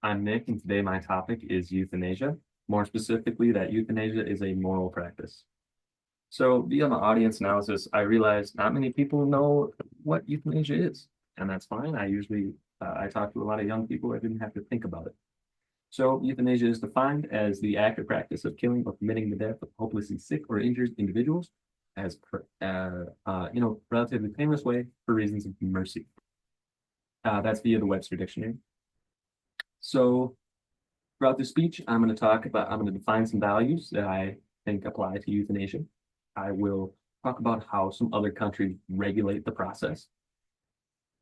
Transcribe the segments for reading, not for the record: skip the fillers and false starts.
I'm Nick, and today my topic is euthanasia. More specifically, that euthanasia is a moral practice. So, via my audience analysis, I realized not many people know what euthanasia is, and that's fine. I talk to a lot of young people. I didn't have to think about it. So, euthanasia is defined as the active practice of killing or permitting the death of hopelessly sick or injured individuals, as per, relatively painless way for reasons of mercy. That's via the Webster Dictionary. So, throughout this speech, I'm going to define some values that I think apply to euthanasia. I will talk about how some other countries regulate the process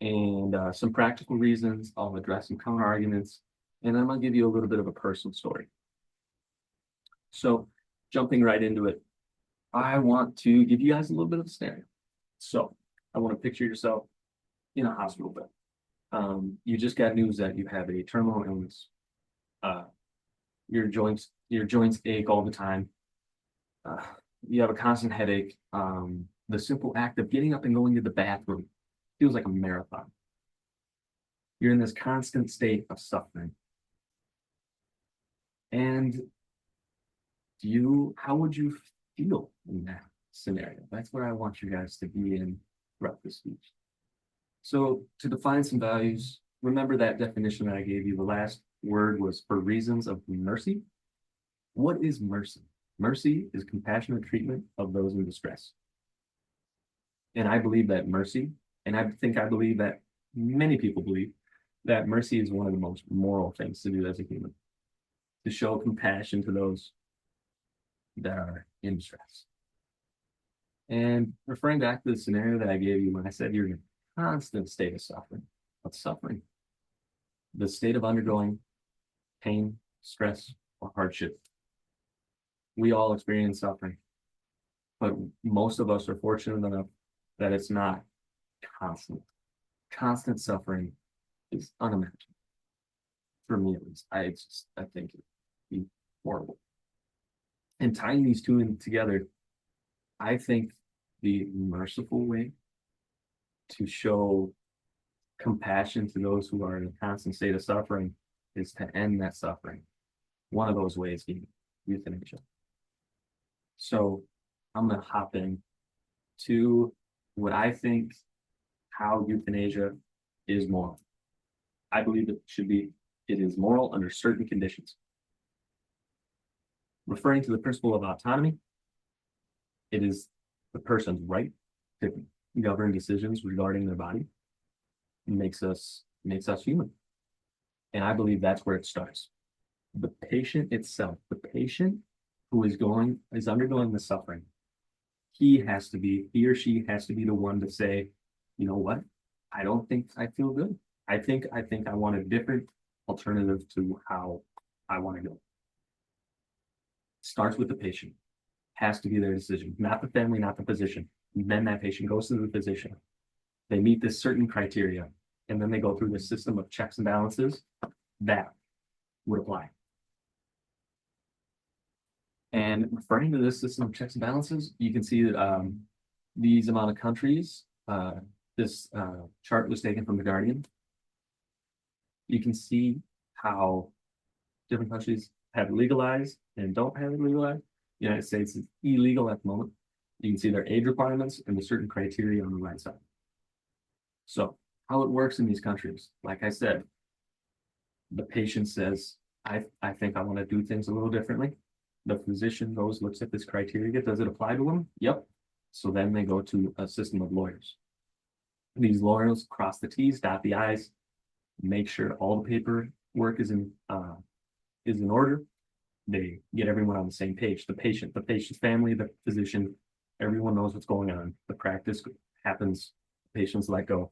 and some practical reasons. I'll address some counter arguments, and then I'm going to give you a little bit of a personal story. So, jumping right into it, I want to give you guys a little bit of a scenario. So, I want to picture yourself in a hospital bed. You just got news that you have a terminal illness. Your joints ache all the time. You have a constant headache. The simple act of getting up and going to the bathroom feels like a marathon. You're in this constant state of suffering. And how would you feel in that scenario? That's where I want you guys to be in throughout this speech. So to define some values, remember that definition that I gave you. The last word was for reasons of mercy. What is mercy? Mercy is compassionate treatment of those in distress. And I believe that mercy, and I believe that many people believe that mercy is one of the most moral things to do as a human, to show compassion to those that are in distress. And referring back to the scenario that I gave you when I said you're in a constant state of suffering. What's suffering? The state of undergoing pain, stress, or hardship. We all experience suffering, but most of us are fortunate enough that it's not constant. Constant suffering is unimaginable. For me, at least, I think it'd be horrible. And tying these two in together, I think the merciful way to show compassion to those who are in a constant state of suffering is to end that suffering. One of those ways being euthanasia. So I'm going to hop in to what I think how euthanasia is moral. I believe it is moral under certain conditions. Referring to the principle of autonomy, it is the person's right to govern decisions regarding their body. It makes us human. And I believe that's where it starts. The patient itself, the patient who is undergoing the suffering, he or she has to be the one to say, you know what? I don't think I feel good. I think I want a different alternative to how I want to go. Starts with the patient. Has to be their decision, not the family, not the physician. Then that patient goes to the physician. They meet this certain criteria, and then they go through this system of checks and balances that would apply. And referring to this system of checks and balances, you can see that these amount of countries, this chart was taken from The Guardian. You can see how different countries have legalized and don't have it legalized. The United States is illegal at the moment. You can see their age requirements and the certain criteria on the right side. So how it works in these countries, like I said, the patient says, I think I want to do things a little differently. The physician goes, looks at this criteria. Does it apply to them? Yep. So then they go to a system of lawyers. These lawyers cross the T's, dot the I's, make sure all the paperwork is in order. They get everyone on the same page. The patient's family, the physician, everyone knows what's going on. The practice happens, patients let go.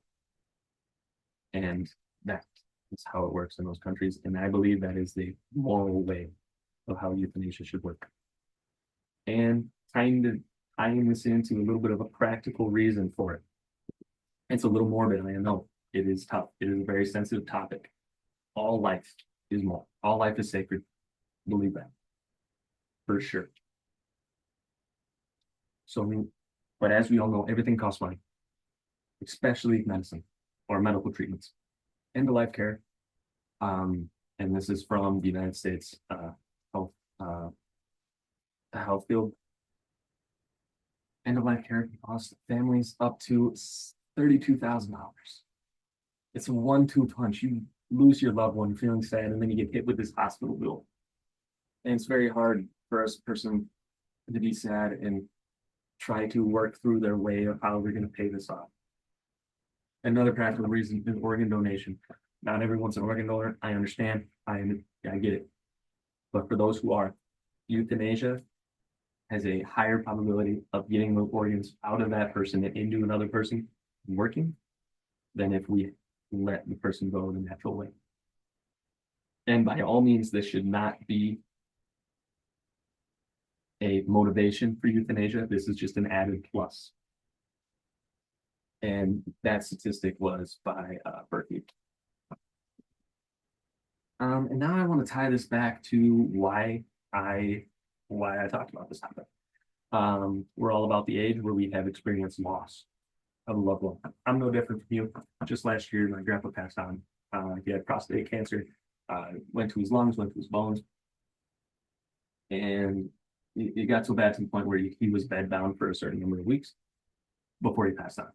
And that is how it works in those countries. And I believe that is the moral way of how euthanasia should work. And tying this into a little bit of a practical reason for it. It's a little morbid, I know. It is tough. It is a very sensitive topic. All life is moral. All life is sacred. Believe that. For sure. So, but as we all know, everything costs money, especially medicine or medical treatments. End of life care and this is from the United States health health field. End of life care costs families up to $32,000. It's a 1-2 punch. You lose your loved one, feeling sad, and then you get hit with this hospital bill. And it's very hard for a person to be sad and try to work through their way of how they're going to pay this off. Another practical reason is organ donation. Not everyone's an organ donor. I understand. I get it. But for those who are, euthanasia has a higher probability of getting the organs out of that person and into another person working than if we let the person go the natural way. And by all means, this should not be a motivation for euthanasia. This is just an added plus. And that statistic was by Berkeley. And now I want to tie this back to why I talked about this topic. We're all about the age where we have experienced loss of a loved one. I'm no different from you. Just last year, my grandpa passed on. He had prostate cancer, went to his lungs, went to his bones. And it got so bad to the point where he was bedbound for a certain number of weeks before he passed on.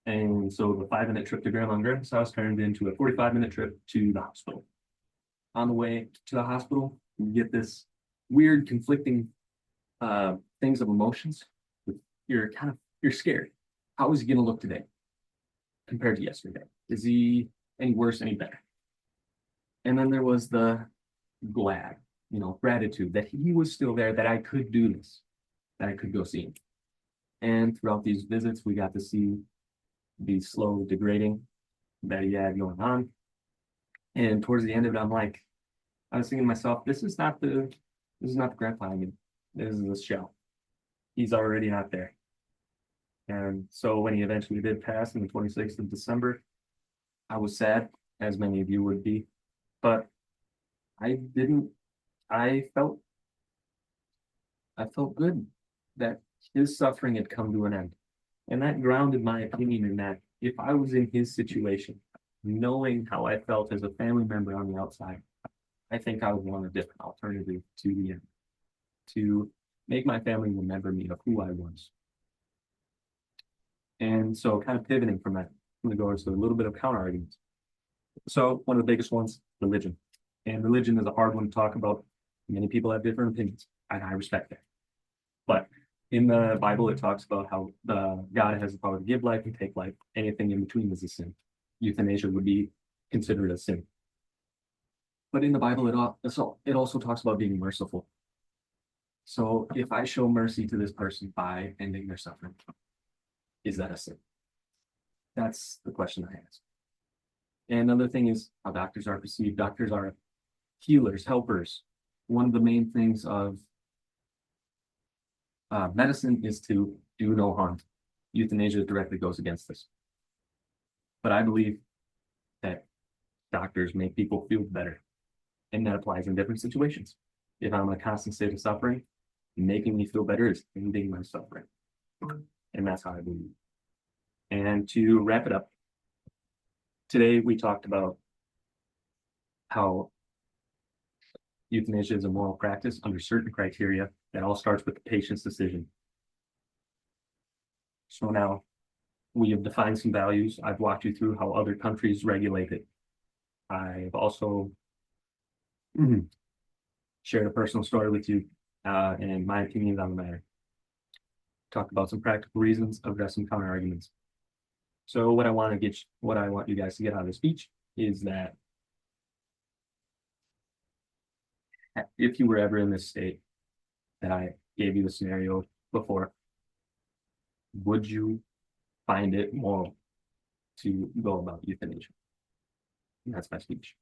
And so the 5-minute trip to Grandma and Grandpa's house turned into a 45-minute trip to the hospital. On the way to the hospital, you get this weird conflicting things of emotions. You're scared. How is he going to look today compared to yesterday? Is he any worse, any better? And then there was the gratitude that he was still there, that I could do this, that I could go see him. And throughout these visits, we got to see the slow degrading that he had going on. And towards the end of it, I was thinking to myself, this is not the grandpa I mean. This is a shell. He's already not there. And so when he eventually did pass on the 26th of December, I was sad, as many of you would be, but I felt good that his suffering had come to an end. And that grounded my opinion in that if I was in his situation, knowing how I felt as a family member on the outside, I think I would want a different alternative to the end, to make my family remember me of who I was. And so kind of pivoting from that, I'm going to go into a little bit of counter arguments. So one of the biggest ones, religion. And religion is a hard one to talk about. Many people have different opinions, and I respect that. But in the Bible, it talks about how God has the power to give life and take life. Anything in between is a sin. Euthanasia would be considered a sin. But in the Bible, it also talks about being merciful. So if I show mercy to this person by ending their suffering, is that a sin? That's the question I ask. And another thing is how doctors are perceived. Doctors are healers, helpers. One of the main things of medicine is to do no harm. Euthanasia directly goes against this. But I believe that doctors make people feel better. And that applies in different situations. If I'm in a constant state of suffering, making me feel better is ending my suffering. And that's how I believe. And to wrap it up, today we talked about how euthanasia is a moral practice under certain criteria that all starts with the patient's decision. So now we have defined some values. I've walked you through how other countries regulate it. I've also shared a personal story with you and my opinions on the matter. Talked about some practical reasons, addressed some counter arguments. So what I want you guys to get out of the speech is that if you were ever in this state that I gave you the scenario before, would you find it moral to go about euthanasia? And that's my speech.